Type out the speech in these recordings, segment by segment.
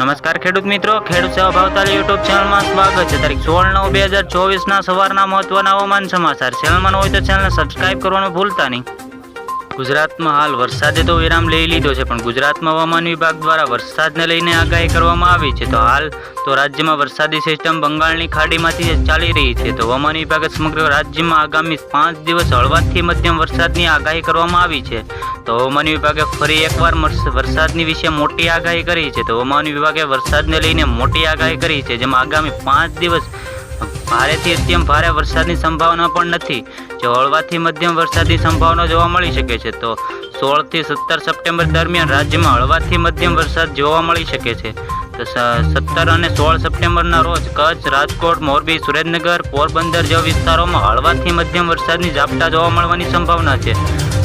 નમસ્કાર ખેડૂત મિત્રો, ખેડૂત સેવા ભાવતાલી યુટ્યુબ ચેનલમાં સ્વાગત છે। તારીખ 16/9/2024 સવારના મહત્વના હવામાન સમાચાર। ચેનલમાં હોય તો ચેનલને સબસ્ક્રાઇબ કરવાનું ભૂલતા નહીં। ગુજરાતમાં હાલ વરસાદે તો વિરામ લઈ લીધો છે, પણ ગુજરાતમાં હવામાન વિભાગ દ્વારા વરસાદને લઈને આગાહી કરવામાં આવી છે। તો હાલ તો રાજ્યમાં વરસાદી સિસ્ટમ બંગાળની ખાડીમાંથી ચાલી રહી છે। તો હવામાન વિભાગે સમગ્ર રાજ્યમાં આગામી 5 દિવસ હળવાથી મધ્યમ વરસાદની આગાહી કરવામાં આવી છે। તો હવામાન વિભાગે ફરી એકવાર વરસાદની વિશે મોટી આગાહી કરી છે। તો હવામાન વિભાગે વરસાદને લઈને મોટી આગાહી કરી છે, જેમાં આગામી 5 દિવસ ભારેથી અત્યંત ભારે વરસાદની સંભાવના પણ નથી, જે હળવાથી મધ્યમ વરસાદની સંભાવના જોવા મળી શકે છે। તો 16 થી 17 સપ્ટેમ્બર દરમિયાન રાજ્યમાં હળવાથી મધ્યમ વરસાદ જોવા મળી શકે છે। તો 17 અને 16 સપ્ટેમ્બરના રોજ કચ્છ, રાજકોટ, મોરબી, સુરેન્દ્રનગર, પોરબંદર જેવા વિસ્તારોમાં હળવાથી મધ્યમ વરસાદની ઝાપટા જોવા મળવાની સંભાવના છે।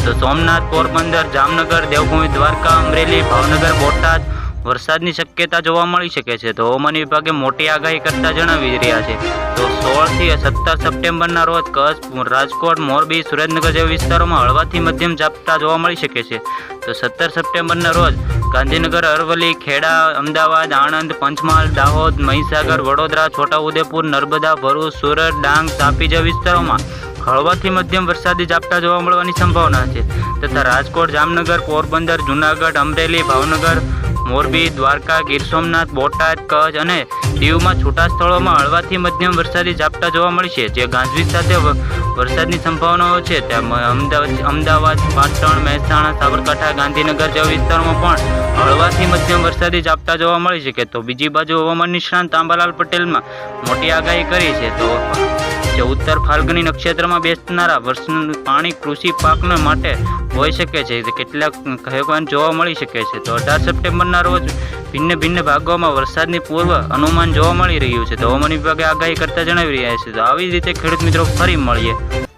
તો સોમનાથ, પોરબંદર, જામનગર, દેવભૂમિ, દ્વારકા, અમરેલી, ભાવનગર, બોટાદ વરસાદની શક્યતા જોવા મળી શકે છે। તો હવામાન વિભાગે મોટી આગાહી કરતા જણાવી રહ્યા છે। તો 16 થી 17 સપ્ટેમ્બરના રોજ કચ્છ, રાજકોટ, મોરબી, સુરેન્દ્રનગર જેવા વિસ્તારોમાં હળવાથી મધ્યમ ઝાપટા જોવા મળી શકે છે। તો 17 સપ્ટેમ્બરના રોજ ગાંધીનગર, અરવલ્લી, ખેડા, અમદાવાદ, આણંદ, પંચમહાલ, દાહોદ, મહીસાગર, વડોદરા, છોટાઉદેપુર, નર્મદા, ભરૂચ, સુરત, ડાંગ, તાપી જેવા વિસ્તારોમાં હળવાથી મધ્યમ વરસાદી ઝાપટા જોવા મળવાની સંભાવના છે। તથા રાજકોટ, જામનગર, પોરબંદર, જૂનાગઢ, અમરેલી, ભાવનગર, મોરબી, દ્વારકા, ગીર સોમનાથ, બોટાદ, કચ્છ અને દીવમાં છૂટા સ્થળોમાં હળવાથી મધ્યમ વરસાદી ઝાપટા જોવા મળશે, જે ગાજવીજ સાથે વરસાદની સંભાવનાઓ છે। ત્યાં અમદાવાદ, પાટણ, મહેસાણા, સાબરકાંઠા, ગાંધીનગર જેવા વિસ્તારોમાં પણ હળવાથી મધ્યમ વરસાદી ઝાપટા જોવા મળી શકે। તો બીજી બાજુ હવામાન નિષ્ણાંત આંબાલાલ પટેલમાં મોટી આગાહી કરી છે। તો જે ઉત્તર ફાલ્ગુની નક્ષત્રમાં બેસનારા વર્ષનું પાણી કૃષિ પાકને માટે હોઈ શકે છે, કેટલાક કહેવાન જોવા મળી શકે છે। તો 18 સપ્ટેમ્બરના રોજ ભિન્ન ભાગોમાં વરસાદની પૂર્વ અનુમાન જોવા મળી રહ્યું છે। તો હવામાન વિભાગે આગાહી કરતા જણાવી રહ્યા છે। તો આવી જ રીતે ખેડૂત મિત્રો ફરી મળીએ।